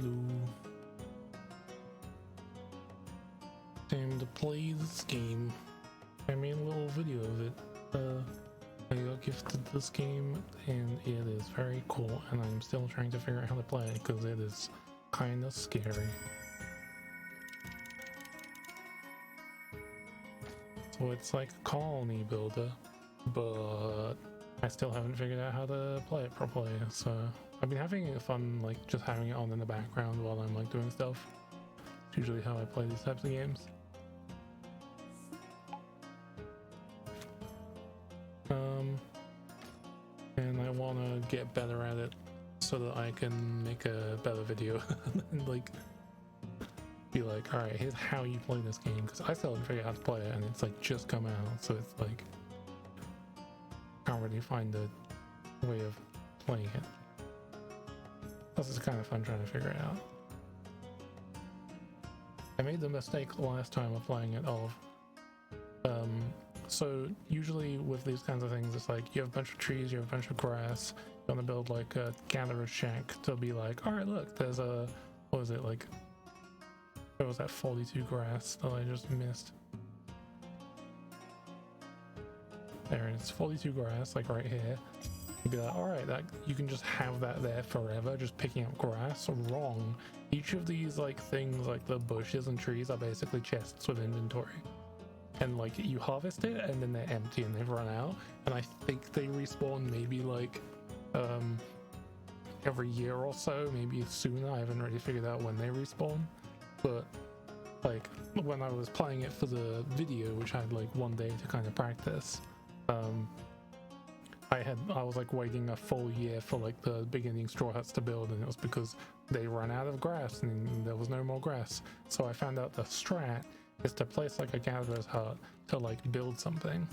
Hello. Time to play this game. I made a little video of it. I got gifted this game and it is very cool, and I'm still trying to figure out how to play it because it is kind of scary. So it's like a colony builder, but I still haven't figured out how to play it properly. So I've been having fun, like just having it on in the background while I'm like doing stuff. It's usually how I play these types of games. And I want to get better at it so that I can make a better video and like be like, all right, here's how you play this game, because I still haven't figured out how to play it and it's like just come out, so it's like can't really find a way of playing it. Plus it's kind of fun trying to figure it out. I made the mistake last time of playing it of so usually with these kinds of things, it's like you have a bunch of trees, you have a bunch of grass, you want to build like a gatherer shack to be like, all right, look, there's a, what was it, like, what was that 42 grass that I just missed? There it is, 42 grass, like right here. You'd be like, all right, that you can just have that there forever, just picking up grass. Wrong. Each of these like things, like the bushes and trees, are basically chests with inventory. And like you harvest it and then they're empty and they've run out, and I think they respawn maybe like every year or so, maybe sooner. I haven't really figured out when they respawn, but like when I was playing it for the video, which I had like one day to kind of practice, I was like waiting a full year for like the beginning straw huts to build, and it was because they ran out of grass and there was no more grass. So I found out the strat is to place like a gatherer's hut to like build something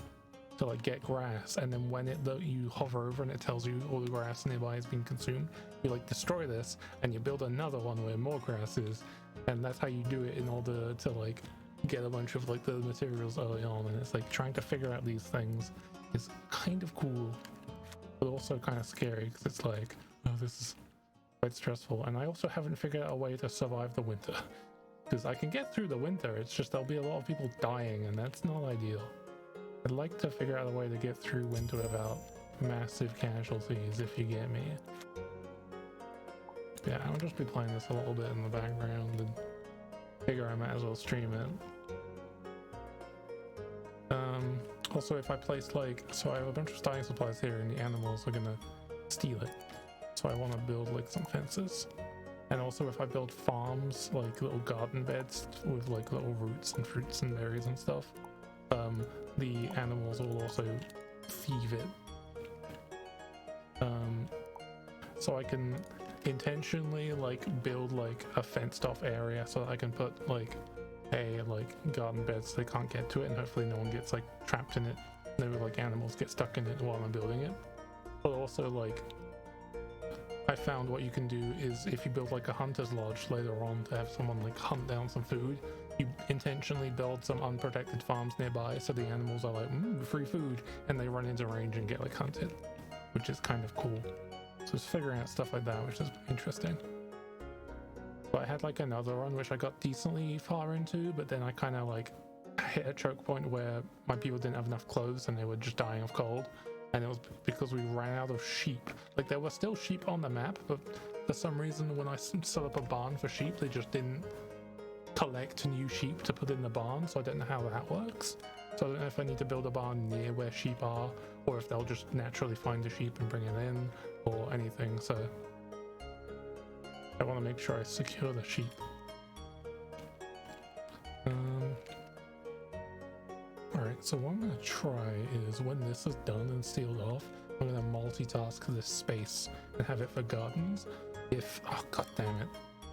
to like get grass, and then when you hover over and it tells you all the grass nearby has been consumed, you like destroy this and you build another one where more grass is, and that's how you do it in order to like get a bunch of like the materials early on. And it's like trying to figure out these things is kind of cool but also kind of scary, because it's like, oh, this is quite stressful. And I also haven't figured out a way to survive the winter, because I can get through the winter, it's just there'll be a lot of people dying and that's not ideal. I'd like to figure out a way to get through winter without massive casualties, if you get me. Yeah, I'll just be playing this a little bit in the background and figure I might as well stream it. Also, if I place like, so I have a bunch of starting supplies here and the animals are gonna steal it, so I want to build like some fences. And also if I build farms, like little garden beds with like little roots and fruits and berries and stuff, the animals will also thieve it. So I can intentionally like build like a fenced off area so that I can put like garden beds so they can't get to it, and hopefully no one gets like trapped in it. No like animals get stuck in it while I'm building it. But also like I found what you can do is if you build like a hunter's lodge later on to have someone like hunt down some food, you intentionally build some unprotected farms nearby so the animals are like, free food, and they run into range and get like hunted, which is kind of cool. So it's figuring out stuff like that, which is interesting. But I had like another run which I got decently far into, but then I kind of like hit a choke point where my people didn't have enough clothes and they were just dying of cold. And it was because we ran out of sheep. Like there were still sheep on the map, but for some reason when I set up a barn for sheep, they just didn't collect new sheep to put in the barn. So I don't know how that works. So I don't know if I need to build a barn near where sheep are, or if they'll just naturally find the sheep and bring it in, or anything. So I want to make sure I secure the sheep. Alright, so what I'm going to try is when this is done and sealed off, I'm going to multitask this space and have it for gardens. If, oh god damn it,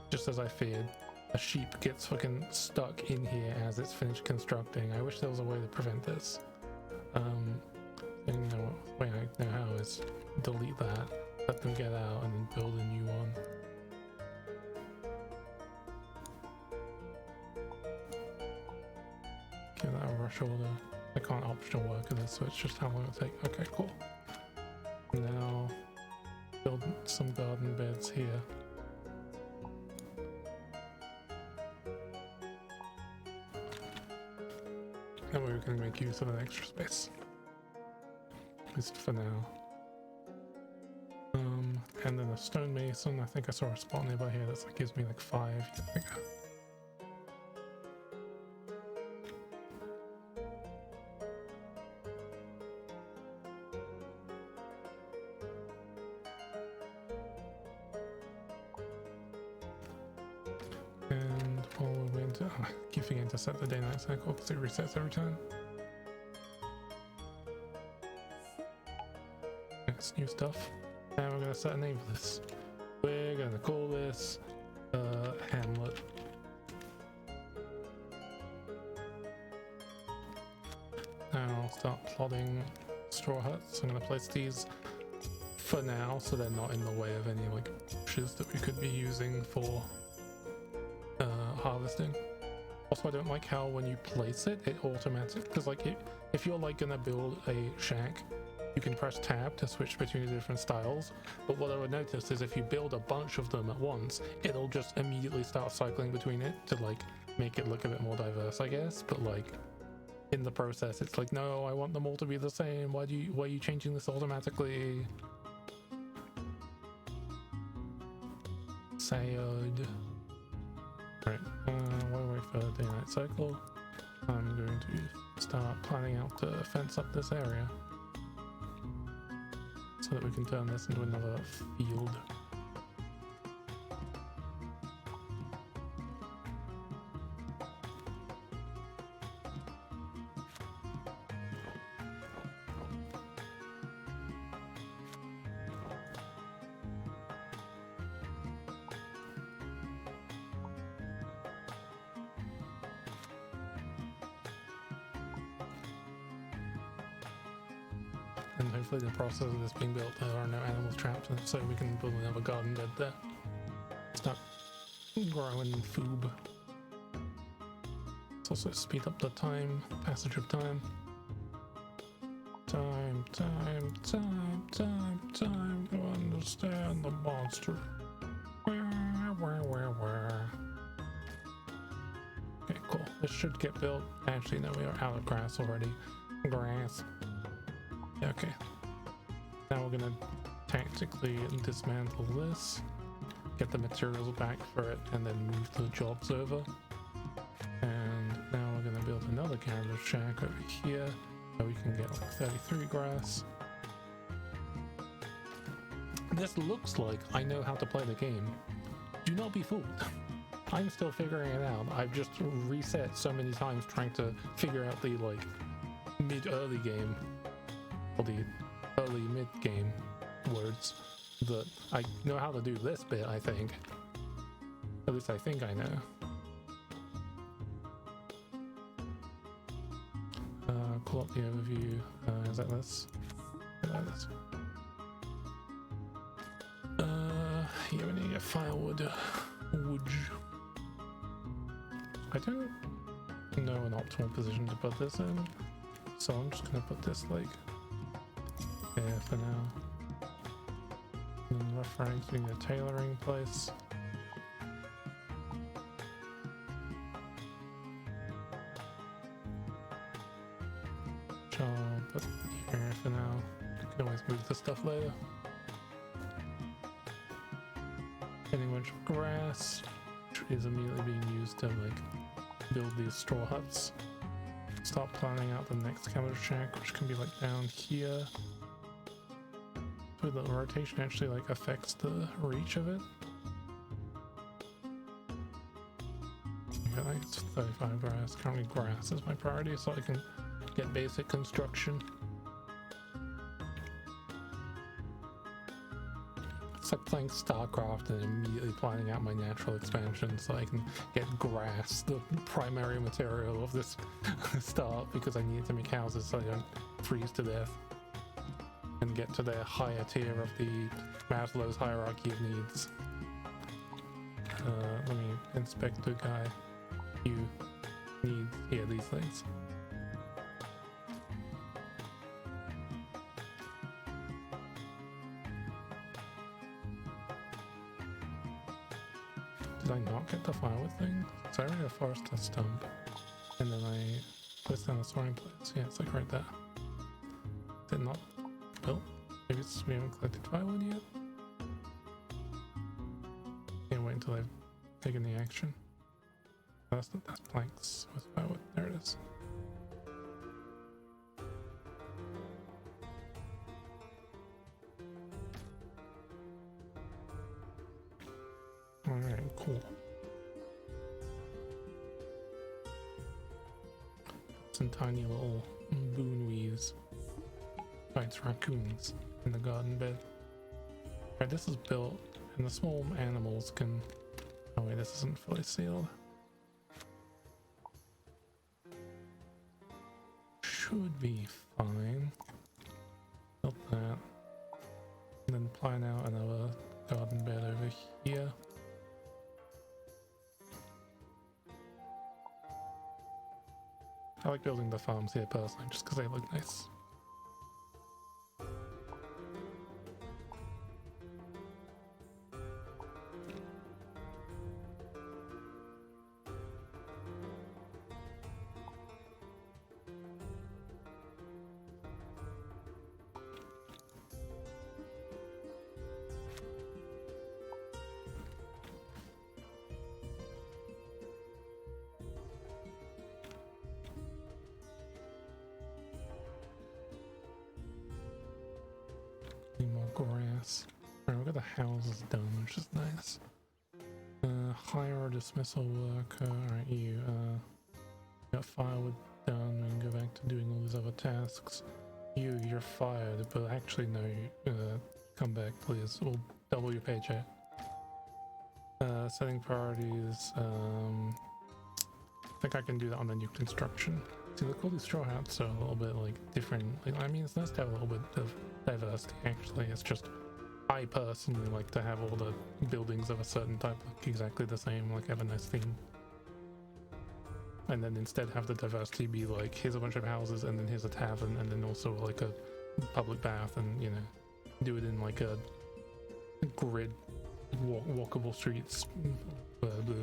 just as I feared, a sheep gets fucking stuck in here as it's finished constructing. I wish there was a way to prevent this. The way I know how is delete that, let them get out, and then build a new one. Give that a rush order. I can't optional work in this, so it's just how long it'll take. Okay, cool. Now build some garden beds here. That way we can make use of an extra space. At least for now. And then a stonemason. I think I saw a spot nearby here that gives me like 5. There we go. And while we're going to, I keep forgetting to set the day-night cycle because it resets every time. Next new stuff. Now we're going to set a name for this. We're going to call this Hamlet. Now I'll start plotting straw huts. I'm going to place these for now so they're not in the way of any like bushes that we could be using for harvesting. Also, I don't like how when you place it, it automatically, because like if you're like gonna build a shack, you can press tab to switch between the different styles, but what I would notice is if you build a bunch of them at once, it'll just immediately start cycling between it to like make it look a bit more diverse, I guess. But like in the process, it's like, no, I want them all to be the same. Why are you changing this automatically? Sad. Right, while we wait for the day-night cycle, I'm going to start planning out to fence up this area so that we can turn this into another field. And hopefully in the process of this being built, there are no animals trapped, and so we can build another garden bed there. Start growing food. Let's also speed up the passage of time. Time to understand the monster. Okay, cool. This should get built. Actually, no, we are out of grass already. Grass. Okay, now we're gonna tactically dismantle this, get the materials back for it, and then move the jobs over. And now we're gonna build another carriage shack over here, so we can get like 33 grass. This looks like I know how to play the game. Do not be fooled. I'm still figuring it out. I've just reset so many times trying to figure out the like mid-early game. The early mid-game words that I know how to do this bit, I think. At least I think I know. Pull up the overview. Is that this? That is. Yeah, we need to get firewood. Wood. I don't know an optimal position to put this in, so I'm just gonna put this like here for now. And then rough rags being the tailoring place. Which I'll put here for now. You can always move this stuff later. Getting a bunch of grass, which is immediately being used to like build these straw huts. Start planning out the next camera shack, which can be like down here. So the rotation actually like affects the reach of it. I think it's 35 grass. Currently grass is my priority, so I can get basic construction. It's like playing StarCraft and immediately planning out my natural expansion so I can get grass, the primary material of this start, because I need it to make houses so I don't freeze to death and get to the higher tier of the Maslow's hierarchy of needs. Let me inspect the guy. You need these things. Did I not get the firewood thing? So I already have forest a stump, and then I Place down the storing place. Yeah, it's like right there. Did not built. Maybe it's we haven't collected firewood yet. Can't wait until they've taken the action. That's planks with firewood. There it is. Alright, cool. Some tiny little boonwees. Fights raccoons in the garden bed. Alright, this is built, and the small animals can... Oh wait, this isn't fully sealed. Should be fine. Built that. And then plan out another garden bed over here. I like building the farms here personally, just because they look nice. More grass. Alright, we got the houses done, which is nice. Hire a dismissal worker. Alright, you got firewood done. We can go back to doing all these other tasks. You're fired, but actually no, come back please. We'll double your paycheck. Setting priorities. I think I can do that on the new construction. See, look, all these straw hats are a little bit like different. I mean, it's nice to have a little bit of diversity actually. It's just I personally like to have all the buildings of a certain type look exactly the same, like have a nice theme. And then instead have the diversity be like, here's a bunch of houses and then here's a tavern and then also like a public bath, and you know, do it in like a grid walkable streets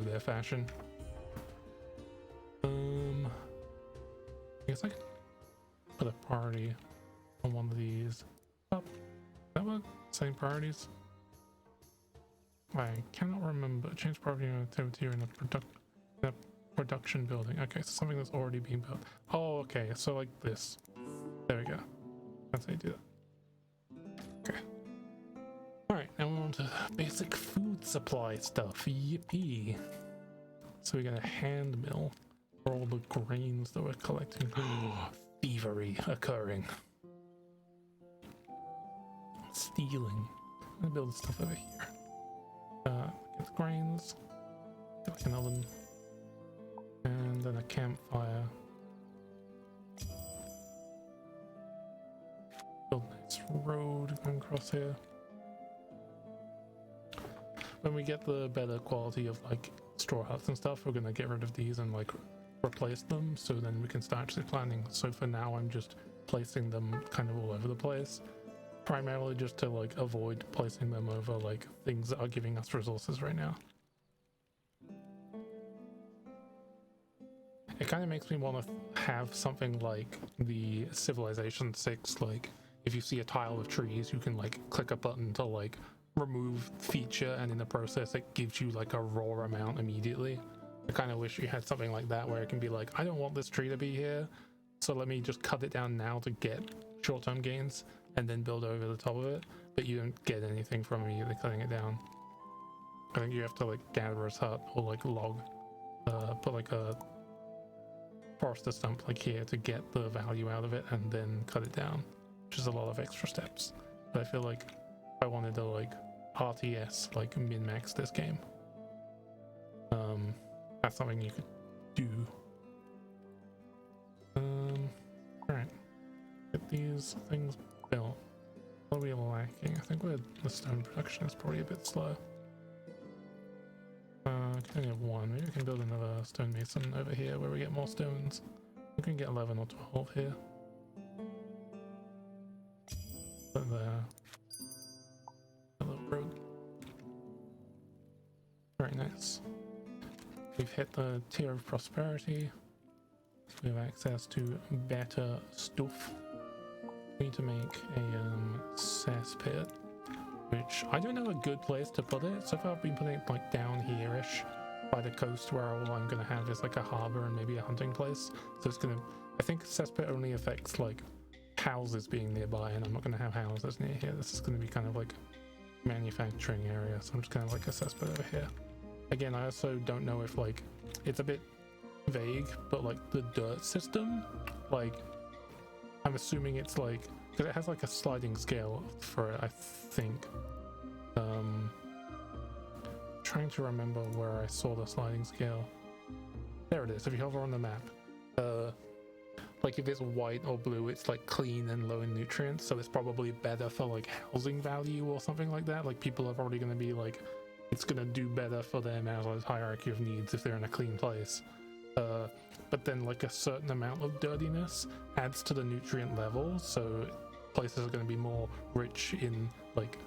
their fashion. I guess I could put a priority on one of these. Up. That work? Same priorities? I cannot remember. Change priority activity in the production building. Okay, so something that's already being built. Oh, okay. So like this. There we go. That's how you do that. Okay. Alright, now we're on to basic food supply stuff. Yippee. So we got a hand mill. All the grains that we're collecting. Thievery occurring. Stealing. I'm gonna build stuff over here. Get the grains. Get like an oven. And then a campfire. Build a nice road going across here. When we get the better quality of like straw huts and stuff, we're gonna get rid of these and like replace them, so then we can start actually planning. So for now I'm just placing them kind of all over the place, primarily just to like avoid placing them over like things that are giving us resources right now. It kind of makes me want to have something like the Civilization 6, like if you see a tile of trees you can like click a button to like remove feature, and in the process it gives you like a raw amount immediately. I kind of wish you had something like that where it can be like, I don't want this tree to be here, so let me just cut it down now to get short-term gains and then build over the top of it, but you don't get anything from immediately cutting it down. I think you have to like gather a hut or like log, put like a forester stump like here to get the value out of it and then cut it down, which is a lot of extra steps. But I feel like if I wanted to like RTS, like min-max this game, that's something you could do. Alright. Get these things built. What are we lacking? I think the stone production is probably a bit slow. I can only have one. Maybe we can build another stonemason over here where we get more stones. We can get 11 or 12 here. Put there. A little road. Very nice. We've hit the tier of prosperity. we have access to better stuff. We need to make a cesspit, which I don't know a good place to put it. So far I've been putting it like down here-ish by the coast, where all I'm going to have is like a harbor and maybe a hunting place. So it's going to, I think cesspit only affects like houses being nearby, and I'm not going to have houses near here. This is going to be kind of like manufacturing area, so I'm just kind of like a cesspit over here. Again, I also don't know if like, it's a bit vague, but like the dirt system, like I'm assuming it's like, because it has like a sliding scale for it, I think. Trying to remember where I saw the sliding scale. There it is. If you hover on the map, like if it's white or blue, it's like clean and low in nutrients, so it's probably better for like housing value or something like that. Like people are probably going to be like, it's going to do better for their Maslow's hierarchy of needs if they're in a clean place. But then like a certain amount of dirtiness adds to the nutrient level, so places are going to be more rich in like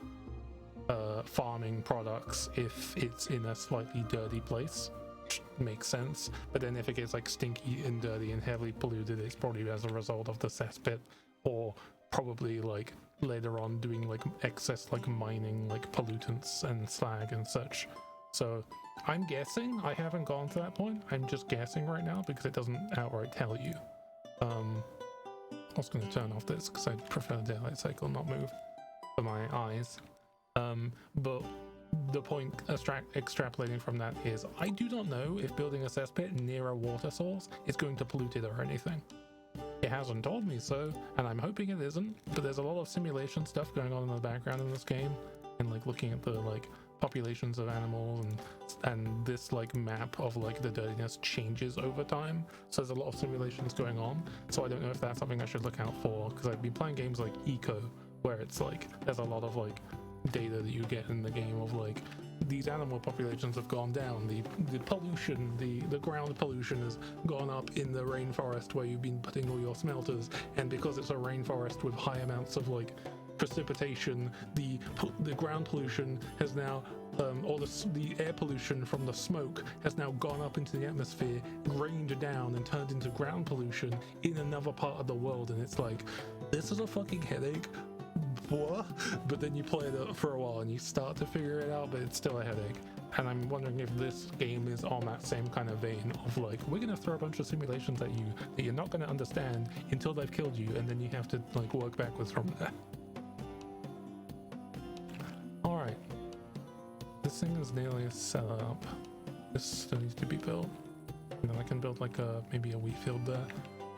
farming products if it's in a slightly dirty place, which makes sense. But then if it gets like stinky and dirty and heavily polluted, it's probably as a result of the cesspit, or probably like later on doing like excess like mining, like pollutants and slag and such. So I'm guessing, I haven't gone to that point, I'm just guessing right now because it doesn't outright tell you. I was going to turn off this because I prefer daylight cycle not move for my eyes. But the point extrapolating from that is, I do not know if building a cesspit near a water source is going to pollute it or anything. It hasn't told me so, and I'm hoping it isn't, but there's a lot of simulation stuff going on in the background in this game, and like looking at the like populations of animals, and this like map of like the dirtiness changes over time, so there's a lot of simulations going on. So I don't know if that's something I should look out for, because I've been playing games like Eco, where it's like there's a lot of like data that you get in the game of like these animal populations have gone down, the pollution, the ground pollution has gone up in the rainforest where you've been putting all your smelters, and because it's a rainforest with high amounts of like precipitation, the ground pollution has now or the air pollution from the smoke has now gone up into the atmosphere, rained down and turned into ground pollution in another part of the world. And it's like, this is a fucking headache. What? But then you play it for a while and you start to figure it out, but it's still a headache. And I'm wondering if this game is on that same kind of vein of like, we're gonna throw a bunch of simulations at you that you're not gonna understand until they've killed you, and then you have to like work backwards from there. Alright, this thing is nearly set up. This still needs to be built, and then I can build like maybe a wheat field there.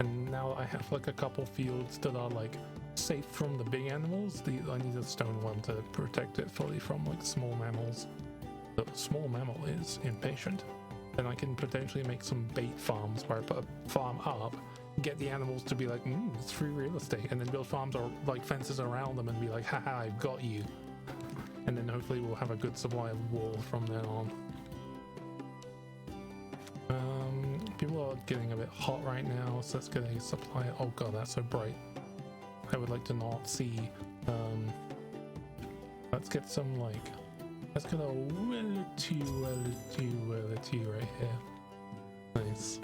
And now I have like a couple fields that are like safe from the big animals. I need a stone one to protect it fully from like small mammals. The small mammal is impatient. Then I can potentially make some bait farms where I put a farm up, get the animals to be like, it's free real estate, and then build farms or like fences around them and be like, haha, I've got you. And then hopefully we'll have a good supply of wool from then on. People are getting a bit hot right now, so let's get a supply. Oh god, that's so bright. I would like to not see. Let's get some like, let's get a well two right here. Nice.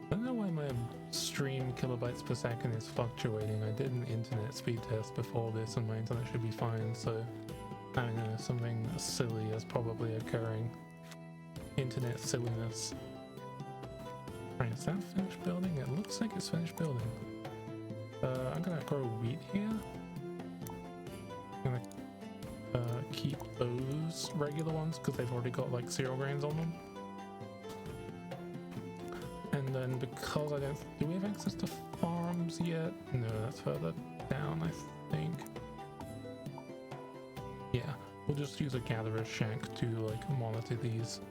I don't know why my stream kilobytes per second is fluctuating. I did an internet speed test before this and my internet should be fine, so I don't know, something silly is probably occurring. Internet silliness. Right, is that finished building? It looks like it's finished building. I'm gonna grow wheat here. I'm gonna keep those regular ones because they've already got like cereal grains on them. And then because I don't... Do we have access to farms yet? No, that's further down, I think. Yeah, we'll just use a gatherer's shack to like monitor these.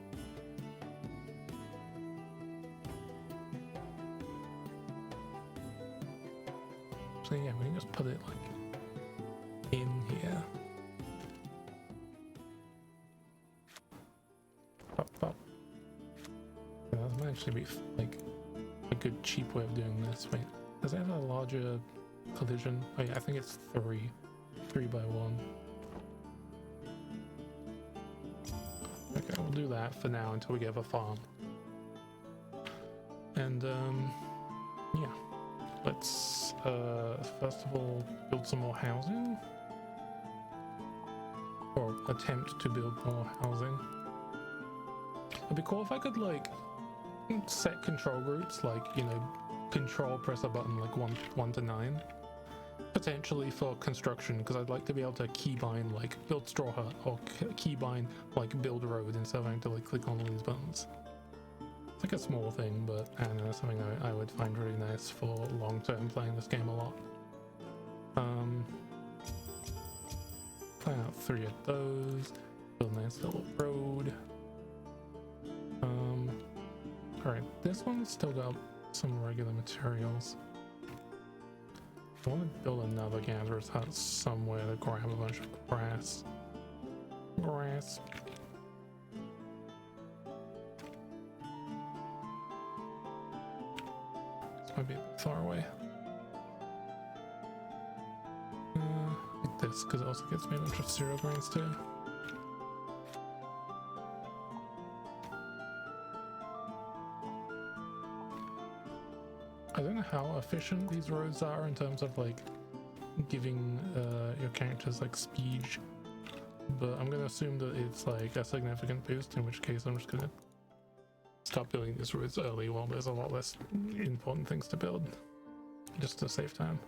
So yeah, we can just put it like in here. Pop, pop. Yeah, that might actually be like a good cheap way of doing this. Wait, does it have a larger collision? Oh yeah, I think it's 3 by 1. Okay, we'll we'll do that for now until we get a farm. And yeah, let's first of all build some more housing, or attempt to build more housing. It'd be cool if I could like set control groups, like, you know, control, press a button like 1 to 9, potentially for construction, because I'd like to be able to keybind like build straw hut, or keybind like build road, instead of having to like click on all these buttons. It's like a small thing, but I don't know, that's something I would find really nice for long-term playing this game a lot. Plan out 3 of those, build a nice little road. Alright, this one's still got some regular materials. I want to build another gatherer's hut somewhere to grab a bunch of grass. This might be a bit far away. Like this, because it also gets me a bunch of cereal grains too. I don't know how efficient these roads are in terms of like giving your characters like speed, but I'm gonna assume that it's like a significant boost, in which case I'm just gonna start building these roads early while there's a lot less important things to build, just to save time.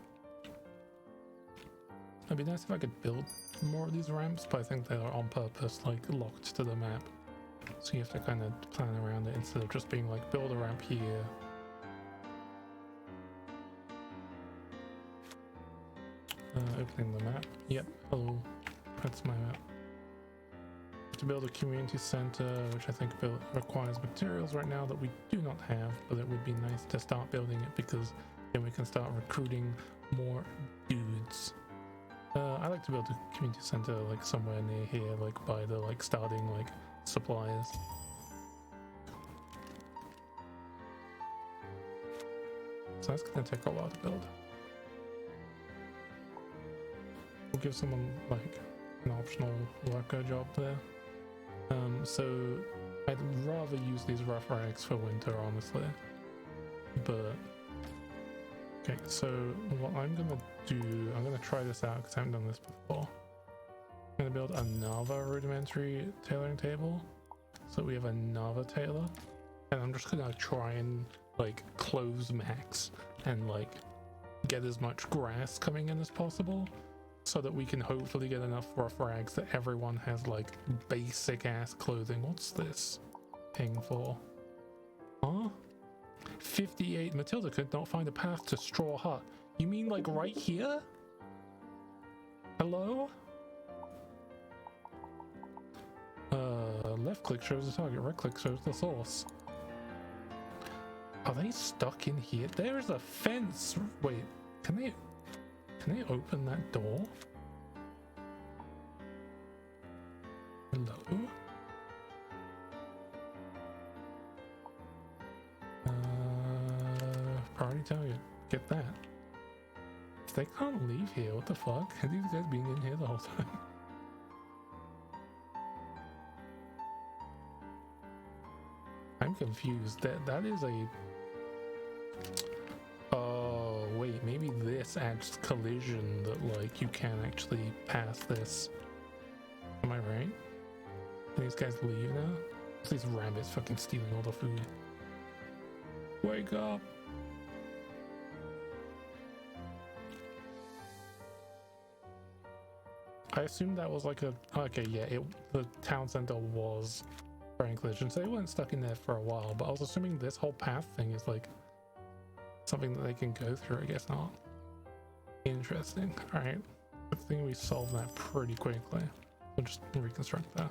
It'd be nice if I could build more of these ramps, but I think they are on purpose like locked to the map, so you have to kind of plan around it instead of just being like build a ramp here. Opening the map. Yep, hello. That's my map. To build a community center, which I think requires materials right now that we do not have, but it would be nice to start building it, because then we can start recruiting more dudes. I like to build a community center like somewhere near here, like by the like starting like suppliers. So that's gonna take a while to build. We'll give someone like an optional worker job there. So I'd rather use these rough rags for winter, honestly. But okay, so what I'm gonna do, I'm gonna try this out because I haven't done this before. I'm gonna build another rudimentary tailoring table, so we have another tailor, and I'm just gonna try and like close max and like get as much grass coming in as possible, so that we can hopefully get enough rough rags that everyone has like basic ass clothing. What's this thing for? Huh? 58. Matilda could not find a path to Straw Hut. You mean like right here? Hello? Left click shows the target, right click shows the source. Are they stuck in here? There's a fence. Wait, can they open that door? Hello? Priority target. Get that. They can't leave here. What the fuck? Are these guys being in here the whole time? I'm confused. That is a... Oh, wait. Maybe this adds collision that, like, you can actually pass this. Am I right? Can these guys leave now? These rabbits fucking stealing all the food. Wake up! I assumed that was like a... Okay, yeah, the town center was throwing collision, so they weren't stuck in there for a while, but I was assuming this whole path thing is like something that they can go through. I guess not. Interesting. Alright. I think we solved that pretty quickly. We'll just reconstruct that.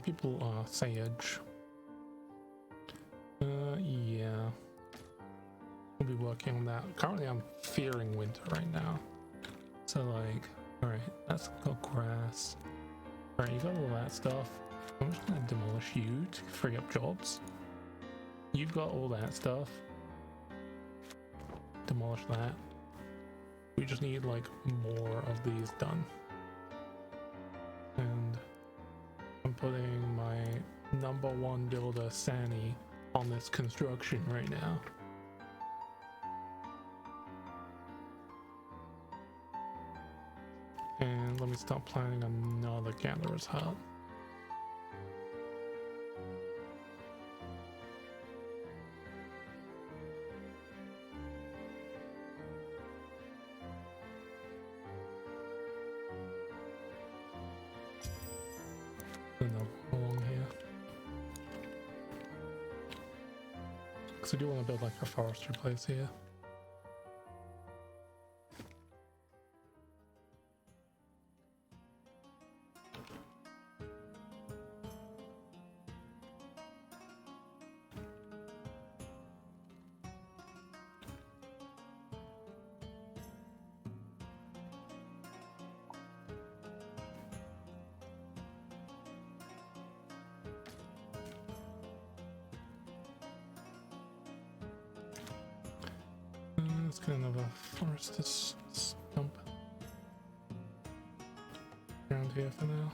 People are sage. Yeah. We'll be working on that. Currently I'm fearing winter right now. So like, alright, that's got grass. Alright, you got all that stuff. I'm just gonna demolish you to free up jobs. You've got all that stuff. Demolish that. We just need like more of these done. one build a Sani on this construction right now. And let me start planning another gatherer's hut. Another one along here. Because I do want to build like a forestry place here. Let's get another forester's stump around here for now.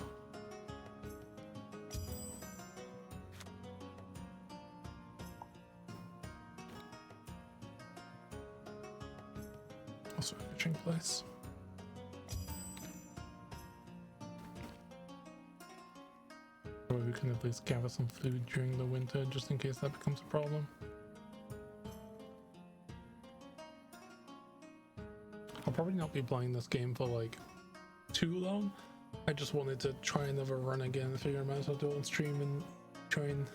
Also a fishing place. Or we can at least gather some food during the winter just in case that becomes a problem. I'll probably not be playing this game for like too long. I just wanted to try another run again and figure I might as well do it on stream and try and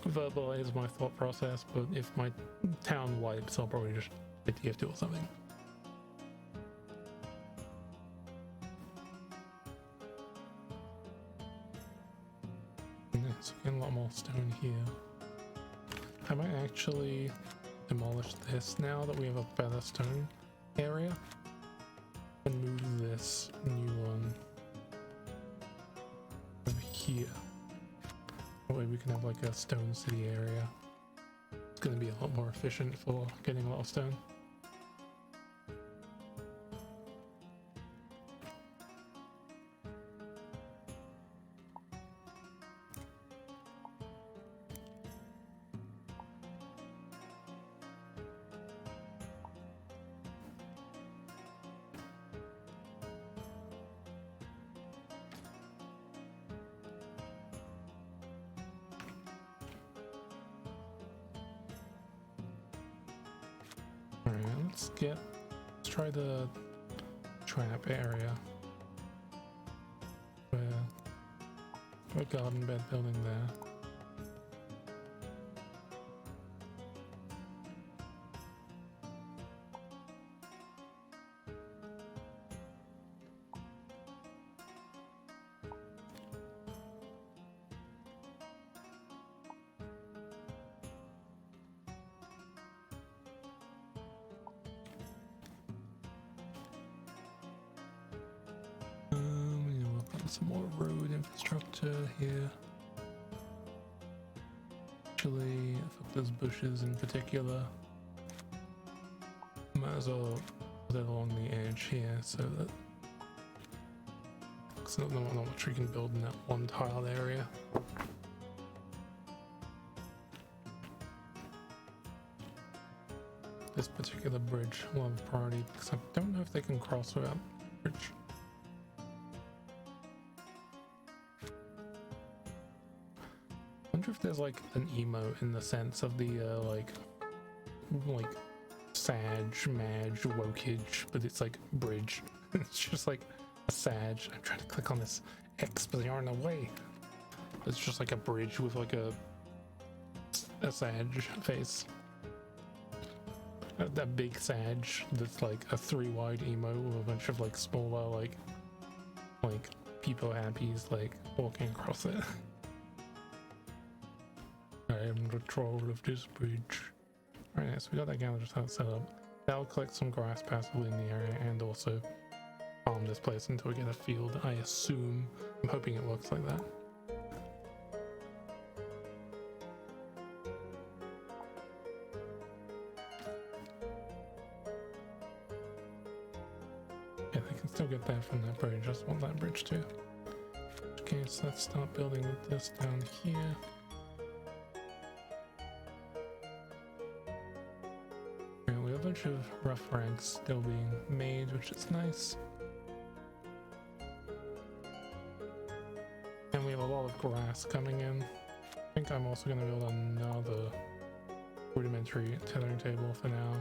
verbalize my thought process, but if my town wipes, I'll probably just hit TF2 or something. Yeah, so getting a lot more stone here. I might actually demolish this now that we have a better stone area and move this new one over here. That way we can have like a stone city area. It's going to be a lot more efficient for getting a lot of stone. Let's try the trap area where a garden bed building there. Some more road infrastructure here. Actually, fuck those bushes in particular. Might as well put it along the edge here so that because I don't know how much we can build in that one tiled area. This particular bridge will have priority because I don't know if they can cross without bridge. I wonder if there's like an emote in the sense of the like Sag, Madge, Wokage, but it's like bridge. It's just like a Sag. I'm trying to click on this X, but they aren't in the way. It's just like a bridge with like a Sag face. That big Sag that's like a 3 wide emote with a bunch of like smaller like people happies like walking across it. I am the troll of this bridge. Alright, so we got that gatherer's hut set up. That'll collect some grass passively in the area and also farm this place until we get a field, I assume. I'm hoping it works like that. Yeah, they can still get there from that bridge. I just want that bridge too. Okay, so let's start building this down here. Okay, we have a bunch of rough rags still being made, which is nice. And we have a lot of grass coming in. I think I'm also going to build another rudimentary tethering table for now.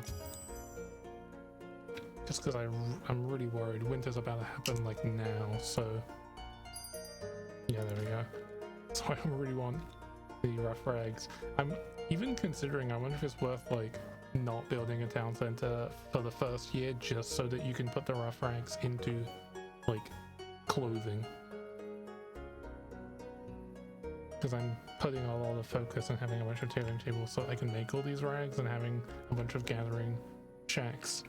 Just because I'm really worried. Winter's about to happen like now, so yeah, there we go. So I really want the rough rags. I'm even considering, I wonder if it's worth like not building a town center for the first year just so that you can put the rough rags into like clothing. Because I'm putting a lot of focus on having a bunch of tailoring tables so I can make all these rags and having a bunch of gathering shacks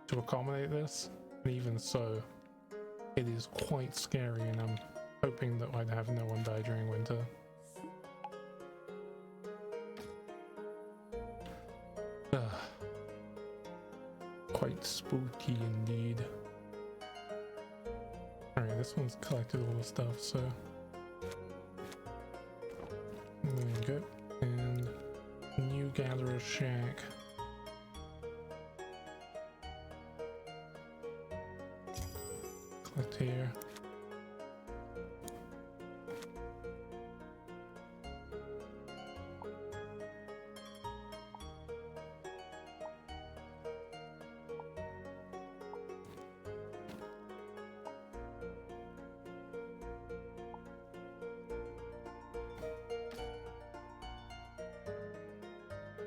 to accommodate this. And even so, it is quite scary, and I'm hoping that I'd have no one die during winter. Quite spooky indeed. Alright, this one's collected all the stuff, so there you go. And new gatherer's shack. Collect here.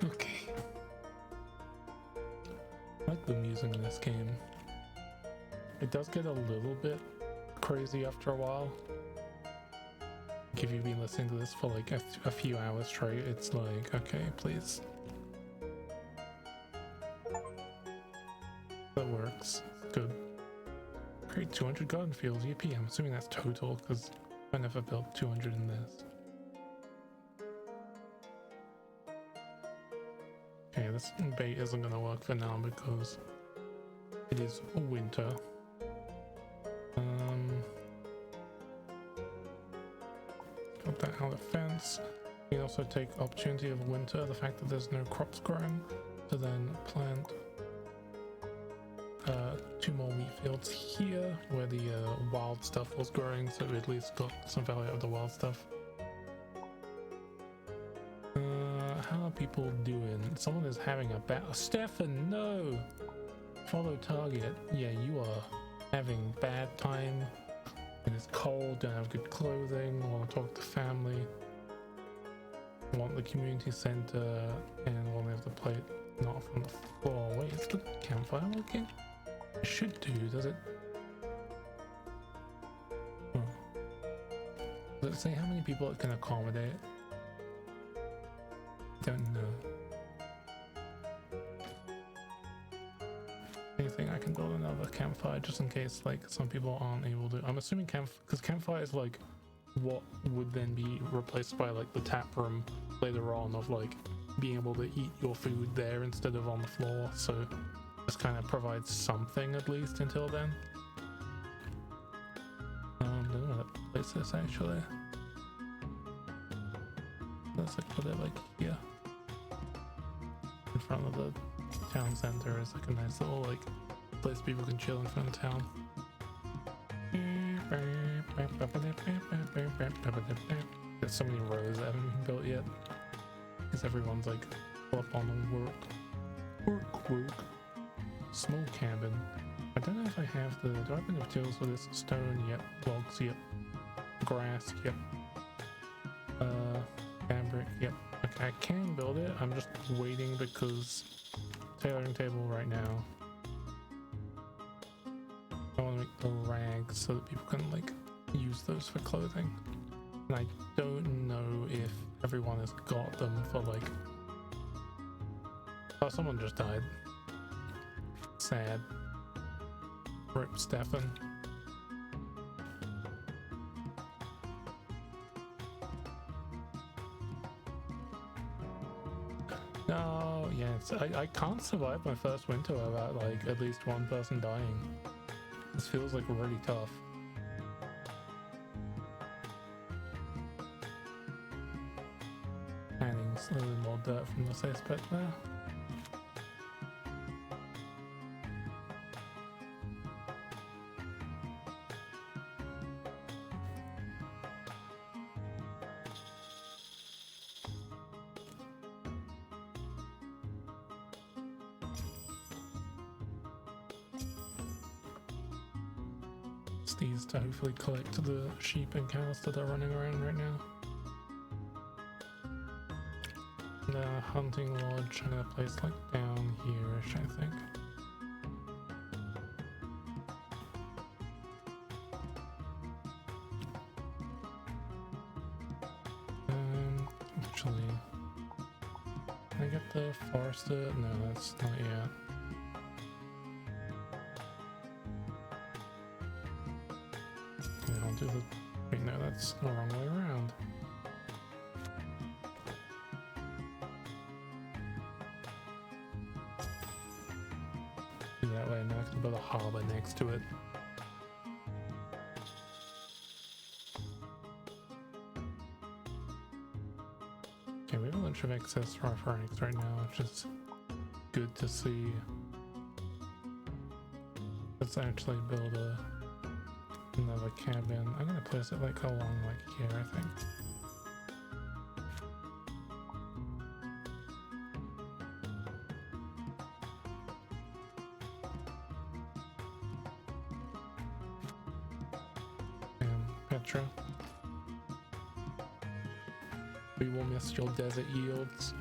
Okay. I like the music in this game. It does get a little bit crazy after a while. Like if you've been listening to this for like a few hours straight, it's like, okay, please. That works. Good. Great, 200 garden fields, yippee. I'm assuming that's total because I never built 200 in this. Okay, this bait isn't gonna work for now because it is winter. Got that out of fence. You can also take opportunity of winter, the fact that there's no crops growing, to then plant 2 more wheat fields here where the wild stuff was growing, so we at least got some value out of the wild stuff. How are people doing? Someone is having a bad... Stefan, no! Follow target. Yeah, you are having bad time. It is cold, don't have good clothing, want to talk to family, want the community center, and want to have the plate not from the floor. Wait, is the campfire working? It should do, does it? Oh. Does it say how many people it can accommodate? Don't know. Anything, I can build another campfire just in case like some people aren't able to. I'm assuming because campfire is like what would then be replaced by like the tap room later on, of like being able to eat your food there instead of on the floor, so this kind of provides something at least until then. I don't know how to place this actually. Let's like put it like here in front of the town center is like a nice little like place people can chill in front of town. There's so many rows that haven't been built yet because everyone's like up on the work. Small cabin. I don't know if I have the... Do I have the materials for this? Stone, yep. Logs, yep. Grass, yep. Fabric, yep. Okay, I can build it. I'm just waiting because tailoring table right now. I want to make the rags so that people can like use those for clothing. And I don't know if everyone has got them for like... Oh, someone just died. Sad. Rip Stefan. No, yes, I can't survive my first winter without like at least one person dying. This feels like really tough. dirt from the safe bit there. These to hopefully collect the sheep and cows that are running around right now. The hunting lodge I'm gonna place like down here-ish, I think. Actually, can I get the forester? No, that's not yet. Do the wait, no, that's the wrong way around. Do that way, now I can build a harbor next to it. Okay, we have a bunch of excess raw-furnics right now, which is good to see. Let's actually build another cabin. I'm gonna place it like along like here, I think. And Petra, we will miss your desert yields.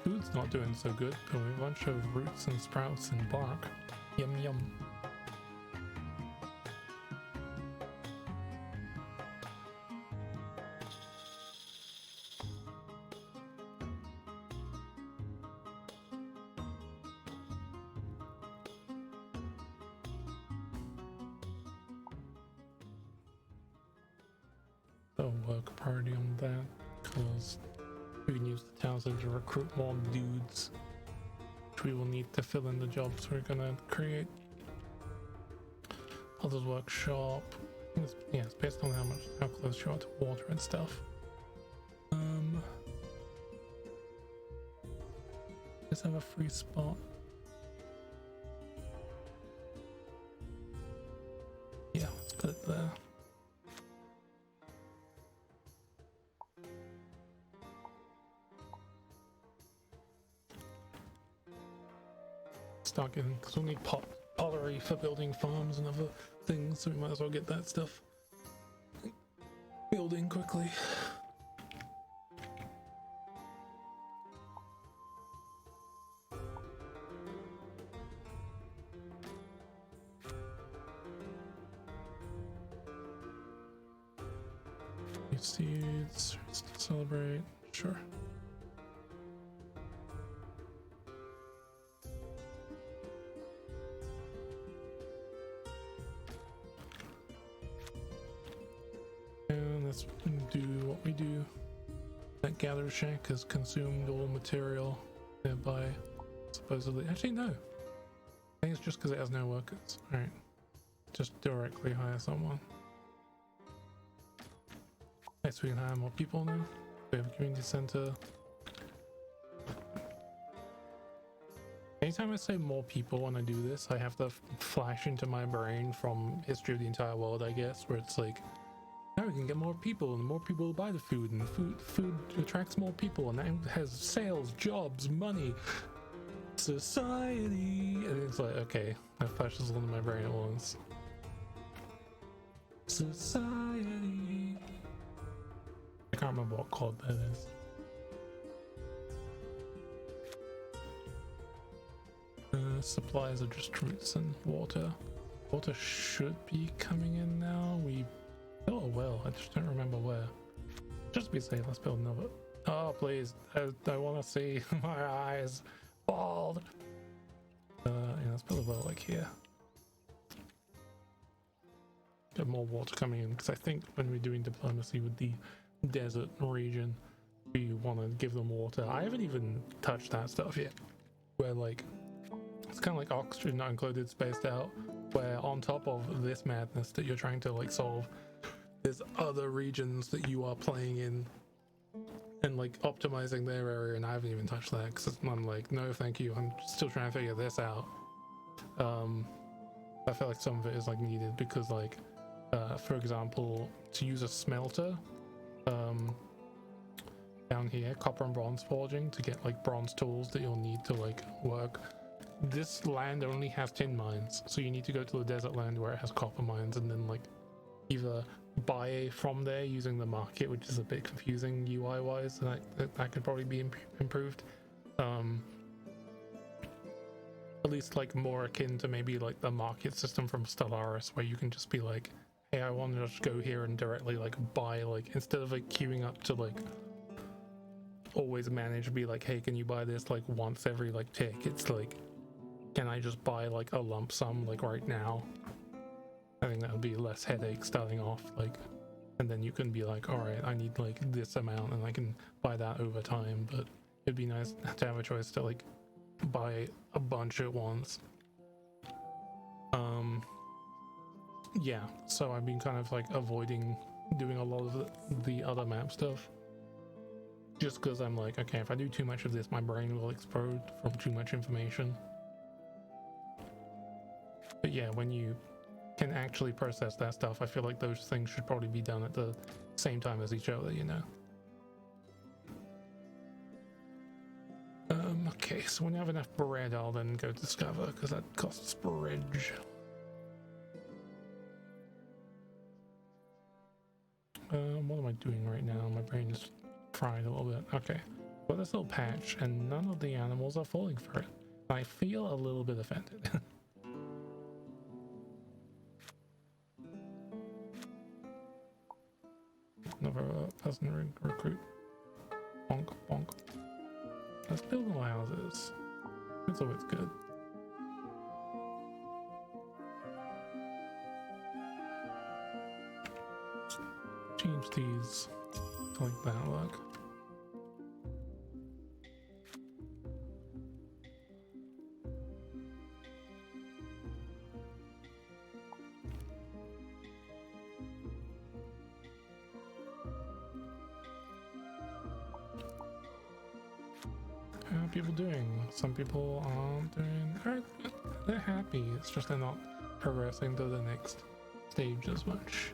Food's not doing so good, but we have a bunch of roots and sprouts and bark. Yum yum. The work party on that, because we can use the town center to recruit more dudes, which we will need to fill in the jobs we're gonna create. Others workshop. Yeah, it's based on how close you are to water and stuff. Let's have a free spot. Yeah, let's put it there. Start getting, because we'll need pottery for building farms and other things, so we might as well get that stuff building quickly. New seeds, celebrate, sure. Let's do what we do. That gather shack has consumed all material nearby, supposedly. Actually, no. I think it's just because it has no workers. Alright. Just directly hire someone. Nice, we can hire more people now. We have a community center. Anytime I say more people when I do this, I have to flash into my brain from History of the Entire World, I guess, where it's like, now we can get more people, and more people will buy the food, and food attracts more people, and that has sales, jobs, money, society, and it's like, okay, that flashes into my brain at once. Society. I can't remember what chord that is. Supplies are just roots and water. Water should be coming in now. We built a well, I just don't remember where. Just to be safe, let's build another. Oh please, I want to see my eyes bald. Yeah, let's build a well like here. Get more water coming in, because I think when we're doing diplomacy with the desert region, we want to give them water. I haven't even touched that stuff yet, where like it's kind of like oxygen not included, spaced out, where on top of this madness that you're trying to like solve, there's other regions that you are playing in and like optimizing their area, and I haven't even touched that because I'm like, no thank you, I'm still trying to figure this out. I feel like some of it is like needed because like for example, to use a smelter down here, copper and bronze forging, to get like bronze tools that you'll need to like work, this land only has tin mines, so you need to go to the desert land where it has copper mines and then like either buy from there using the market, which is a bit confusing UI wise, and that could probably be improved. At least like more akin to maybe like the market system from Stellaris, where you can just be like, hey, I want to just go here and directly like buy, like instead of like queuing up to like always manage to be like, hey, can you buy this like once every like tick, it's like, can I just buy like a lump sum like right now? I think that would be less headache starting off, like, and then you can be like, all right, I need like this amount and I can buy that over time. But it'd be nice to have a choice to like buy a bunch at once. Yeah, so I've been kind of like avoiding doing a lot of the other map stuff just because I'm like, okay, if I do too much of this, my brain will explode from too much information. But yeah, when you can actually process that stuff, I feel like those things should probably be done at the same time as each other, you know. Okay, so when you have enough bread, I'll then go discover, because that costs bread. What am I doing right now? My brain is fried a little bit. Okay, well, this little patch, and none of the animals are falling for it. I feel a little bit offended. Another person recruit. Bonk, bonk. Let's build more houses. It's always good. Change these to like that look. How are people doing? Some people aren't doing. They're happy. It's just they're not progressing to the next stage as much.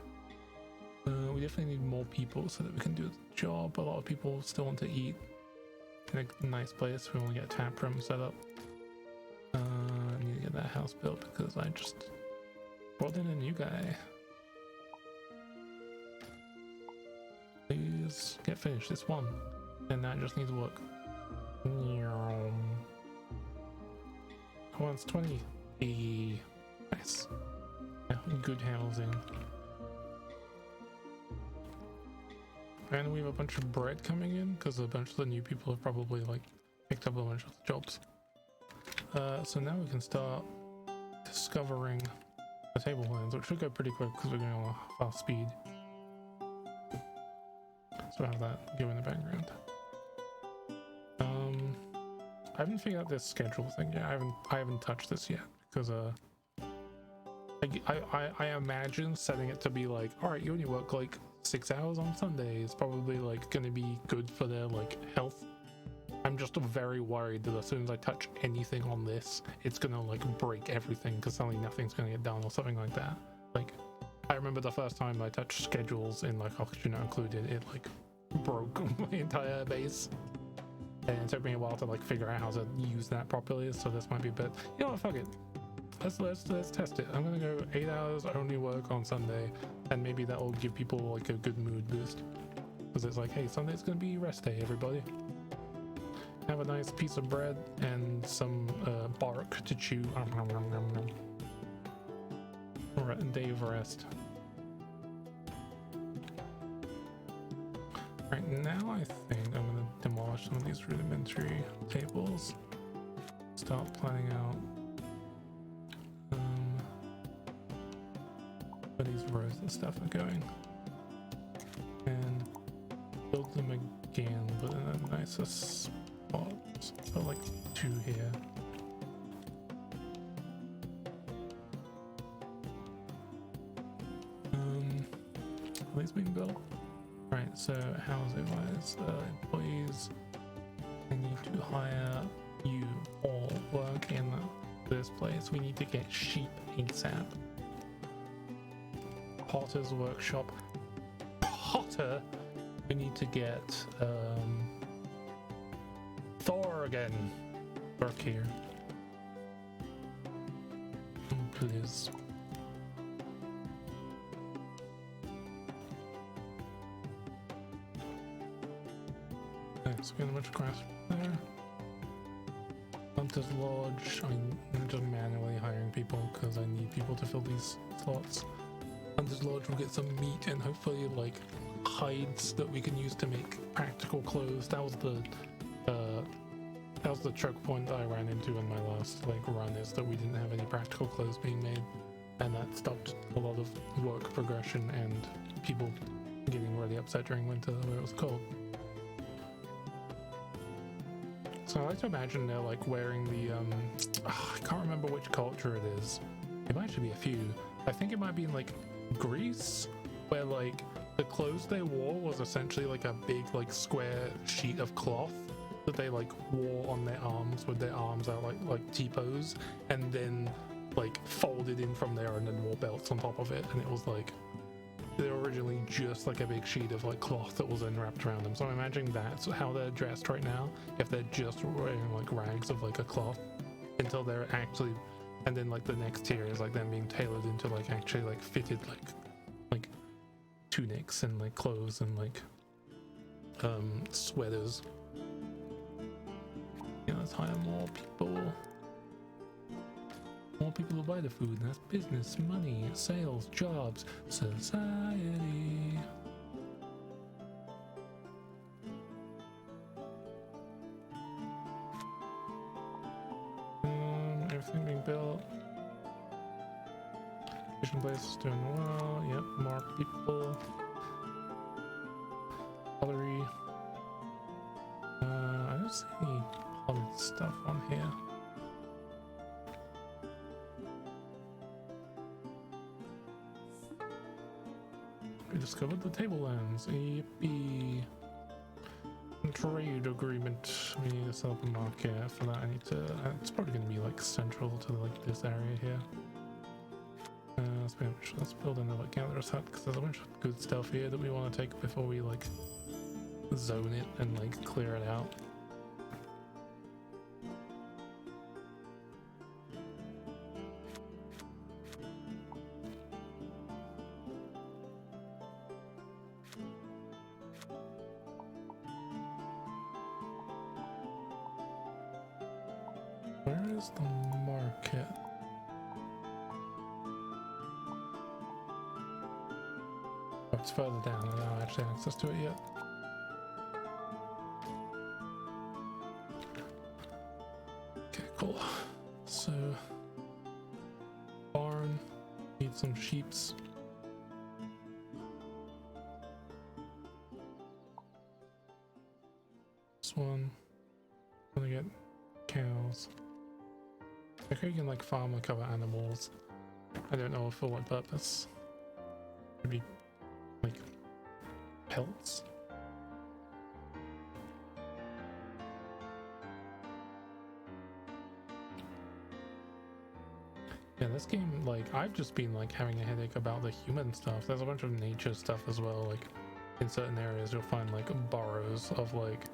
We definitely need more people so that we can do the job. A lot of people still want to eat in a nice place. We want to get a tap room set up. I need to get that house built because I just brought in a new guy. Please get finished this one, and that just needs work. Oh, it's 20. Nice. Yeah, good housing. And we have a bunch of bread coming in because a bunch of the new people have probably like picked up a bunch of the jobs. So now we can start discovering the tablelands, which should go pretty quick because we're going on a fast speed. So I have that go in the background. I haven't figured out this schedule thing yet. I haven't touched this yet because I imagine setting it to be like, all right, you only work like 6 hours on Sunday is probably like going to be good for their like health. I'm just very worried that as soon as I touch anything on this, it's gonna like break everything because suddenly nothing's gonna get done or something like that. Like, I remember the first time I touched schedules in like Oxygen Not Included, it like broke my entire base. And it took me a while to like figure out how to use that properly, so this might be a bit, you know what, fuck it. Let's test it. I'm gonna go 8 hours only work on Sunday, and maybe that will give people like a good mood boost. Because it's like, hey, Sunday's gonna be rest day, everybody. Have a nice piece of bread and some bark to chew. Day of rest. Right now, I think I'm gonna demolish some of these rudimentary tables. Start planning out where these rows and stuff are going, and build them again, but in a nicer spot. So like 2 here. are these being built? Right, so housing wise, employees, I need to hire you all work in this place. We need to get sheep ASAP. Potter's workshop. Potter! We need to get Thor again. Work here. Please. So we got a bunch of grass there. Hunter's Lodge. I'm just manually hiring people because I need people to fill these slots. Hunter's Lodge will get some meat and hopefully like hides that we can use to make practical clothes. That was the choke point that I ran into in my last like run, is that we didn't have any practical clothes being made, and that stopped a lot of work progression and people getting really upset during winter where it was cold. So I like to imagine they're like wearing the I can't remember which culture it is. It might actually be a few. I think it might be in like Greece, where like the clothes they wore was essentially like a big like square sheet of cloth that they like wore on their arms with their arms out like T-pose, and then like folded in from there and then wore belts on top of it, and it was like they were originally just like a big sheet of like cloth that was then wrapped around them. So I'm imagining that's how they're dressed right now, if they're just wearing like rags of like a cloth until they're actually, and then like the next tier is like them being tailored into like actually like fitted like tunics and like clothes and like sweaters. Yeah, let's hire more people. More people who buy the food. That's business, money, sales, jobs, society. Everything being built. Fishing place is doing well. Yep, more people. Pottery. I don't see any potted stuff on here. We discovered the tablelands. Yippee. Trade agreement. We need to set up a market. For that I need to, it's probably going to be like central to like this area here. Let's build another gatherer's hut because there's a bunch of good stuff here that we want to take before we like zone it and like clear it out. Where is the market? Oh, it's further down. I don't actually have access to it yet. Okay, cool. So, barn, need some sheeps. This one, gonna get cows. Okay, you can like farm like other animals. I don't know for what purpose. Maybe like pelts. Yeah, this game, like, I've just been like having a headache about the human stuff. There's a bunch of nature stuff as well. Like in certain areas you'll find like burrows of like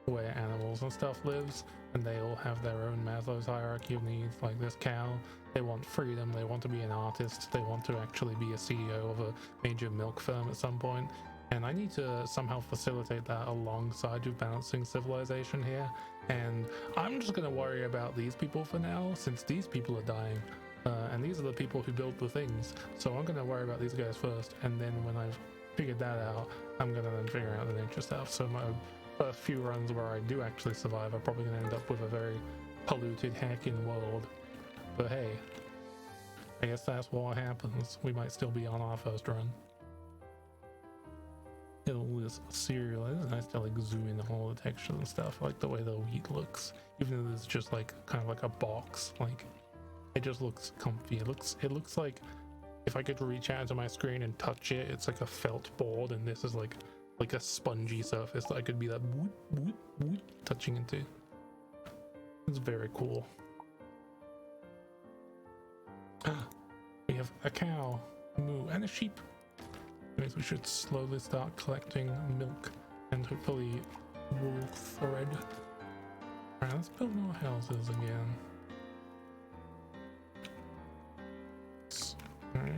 where animals and stuff lives, and they all have their own Maslow's hierarchy of needs. Like this cow, they want freedom, they want to be an artist, they want to actually be a CEO of a major milk firm at some point, and I need to somehow facilitate that alongside with balancing civilization here. And I'm just going to worry about these people for now, since these people are dying, and these are the people who build the things, so I'm going to worry about these guys first, and then when I've figured that out, I'm going to then figure out the nature stuff. So my first few runs where I do actually survive are probably going to end up with a very polluted hacking world, but hey, I guess that's what happens. We might still be on our first run. All this cereal, it's nice to like zoom in on all the textures and stuff, like the way the wheat looks, even though it's just like kind of like a box. Like it just looks comfy. It looks like if I could reach out to my screen and touch it, it's like a felt board, and this is like a spongy surface that I could be like whoop, whoop, whoop, touching into. It's very cool. We have a cow, moo, and a sheep. Means we should slowly start collecting milk and hopefully wool thread. Alright, let's build more houses again. Alright,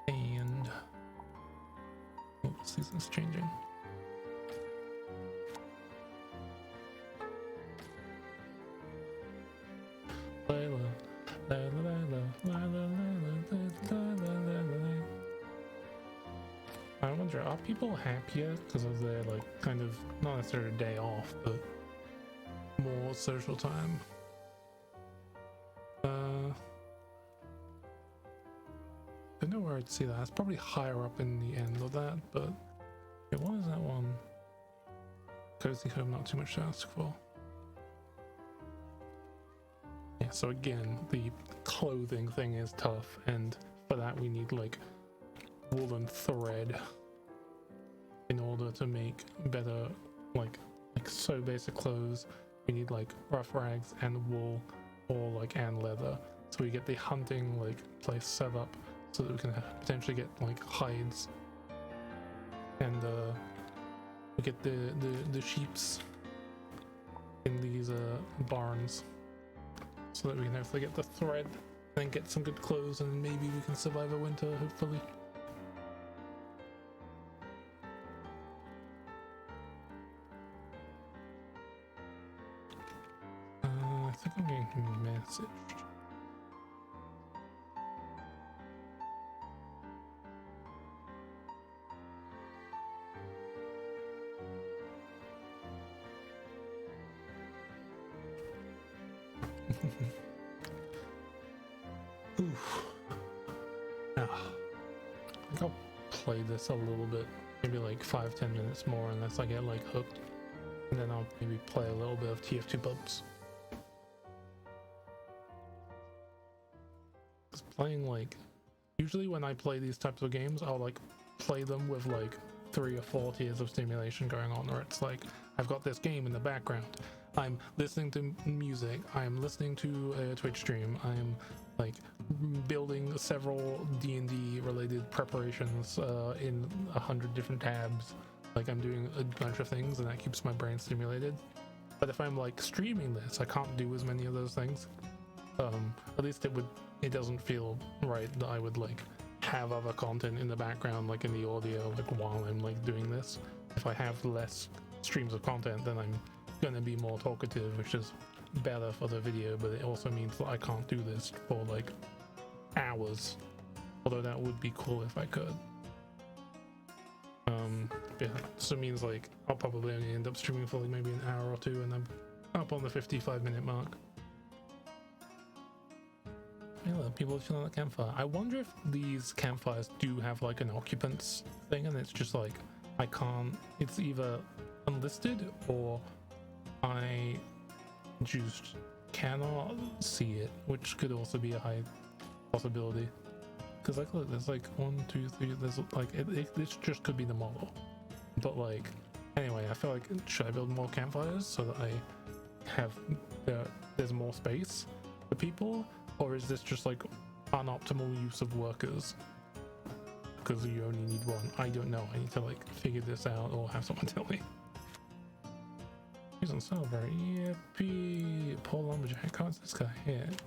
and oh, season's changing. I wonder, are people happier because of their like kind of not necessarily a day off, but more social time? Don't know where I'd see that. It's probably higher up in the end of that, but yeah, what is that one? Cozy home, not too much to ask for. Yeah, so again, the clothing thing is tough, and for that we need like woolen thread in order to make better like so basic clothes. We need like rough rags and wool, or like and leather, so we get the hunting like place set up so that we can potentially get like hides, and we get the sheeps in these barns, so that we can hopefully get the thread and get some good clothes, and maybe we can survive a winter, hopefully. I think I'm getting messaged. Oof. I think I'll play this a little bit, maybe like 5-10 minutes more, unless I get like hooked, and then I'll maybe play a little bit of TF2 pubs. Because playing like, usually when I play these types of games, I'll like play them with like 3 or 4 tiers of stimulation going on, where it's like I've got this game in the background, I'm listening to music, I'm listening to a Twitch stream, I'm like building several D&D related preparations in 100 different tabs. Like I'm doing a bunch of things, and that keeps my brain stimulated. But if I'm like streaming this, I can't do as many of those things. At least it doesn't feel right that I would like have other content in the background, like in the audio, like while I'm like doing this. If I have less streams of content, then I'm gonna be more talkative, which is better for the video, but it also means that I can't do this for like hours, although that would be cool if I could. Yeah, so it means like I'll probably only end up streaming for like maybe an hour or 2, and I'm up on the 55-minute mark. Yeah, people chilling at the campfire. I wonder if these campfires do have like an occupants thing, and it's just like I can't, it's either unlisted or I just cannot see it, which could also be a high possibility. Because like look, there's like 1, 2, 3, there's like this just could be the model, but like anyway, I feel like should I build more campfires so that I have there's more space for people, or is this just like unoptimal use of workers because you only need one? I don't know. I need to like figure this out or have someone tell me. He's on silver. Yippee! Poor lumberjack. How's this guy hit?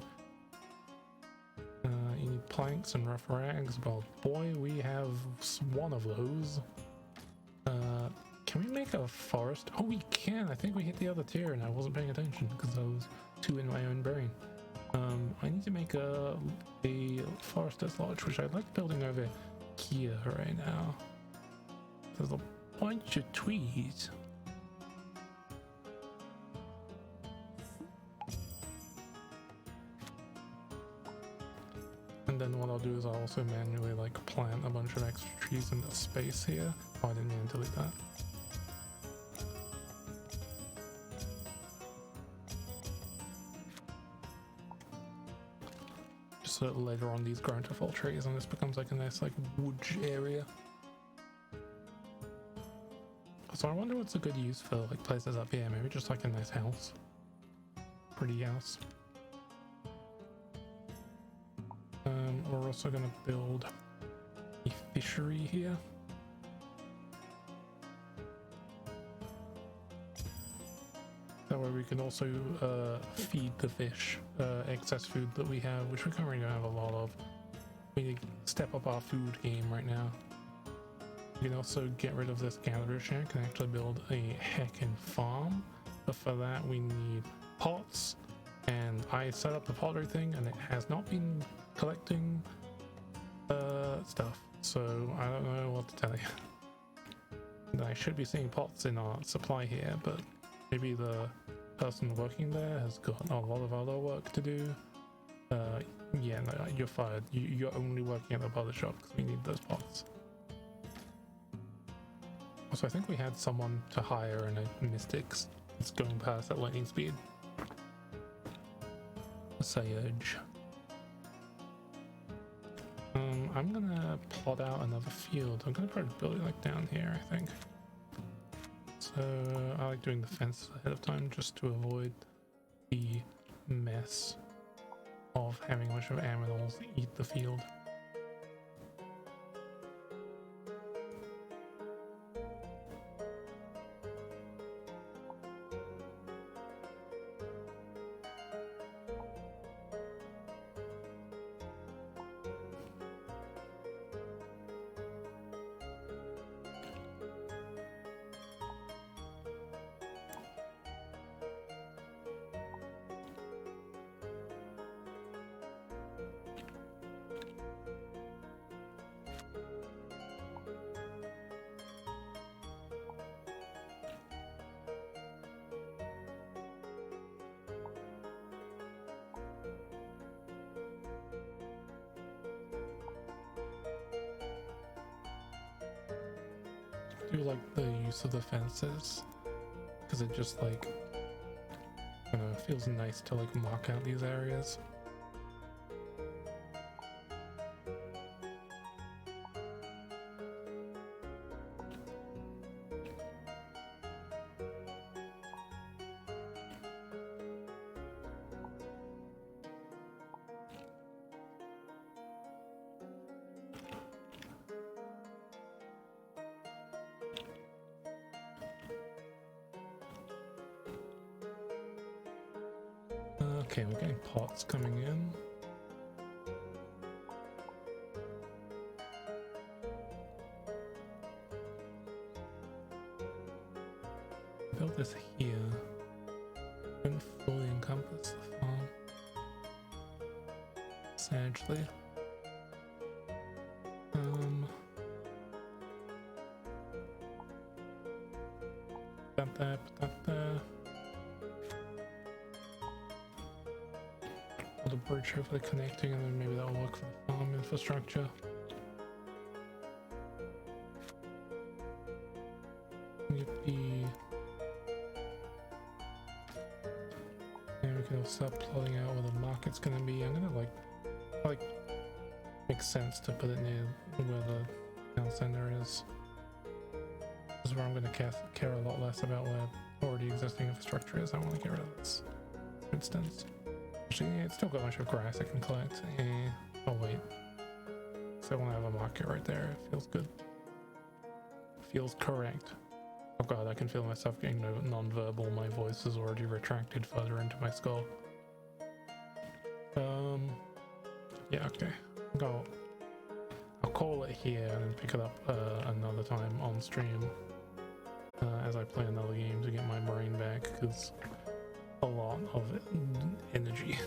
You need planks and rough rags. Well, boy, we have one of those. Can we make a forest? Oh, we can. I think we hit the other tier, and I wasn't paying attention because I was too in my own brain. I need to make a forester's lodge, which I like building over here right now. There's a bunch of trees. And then what I'll do is I'll also manually like plant a bunch of extra trees in the space here. Oh, I didn't mean to delete that. Just so that later on these grow into full trees and this becomes like a nice like woods area. So I wonder what's a good use for like places up here. Maybe just like a nice house. Pretty house. We're also going to build a fishery here. That way we can also feed the fish excess food that we have, which we currently don't have a lot of. We need to step up our food game right now. We can also get rid of this gatherer shack and actually build a heckin' farm. But for that we need pots, and I set up the pottery thing and it has not been collecting stuff, so I don't know what to tell you. I should be seeing pots in our supply here, but maybe the person working there has got a lot of other work to do. Yeah, no, you're fired. You're only working at the pottery shop because we need those pots. Also, I think we had someone to hire in a Mystics. It's going past at lightning speed. Sage. I'm gonna plot out another field. I'm gonna try to build it like down here, I think. So I like doing the fence ahead of time just to avoid the mess of having a bunch of animals eat the field. Do like the use of the fences because it just like, I don't know, it feels nice to like mark out these areas. Okay, we're getting pots coming in. Build this here. Don't fully encompass the farm. Sagely. Put that there. Build a bridge here for the connecting, and then maybe that'll work for the farm infrastructure. Yippee. And we can also start plotting out where the market's gonna be. I'm gonna like makes sense to put it near where the town center is. This is where I'm gonna care a lot less about where already existing infrastructure is. I want to get rid of this, for instance. Actually, yeah, it's still got a bunch of grass I can collect. Oh wait, so I want to have a market right there. It feels good. Feels correct. Oh god, I can feel myself getting non-verbal. My voice is already retracted further into my skull. Yeah, okay. I'll call it here and then pick it up another time on stream as I play another game to get my brain back, because a lot of energy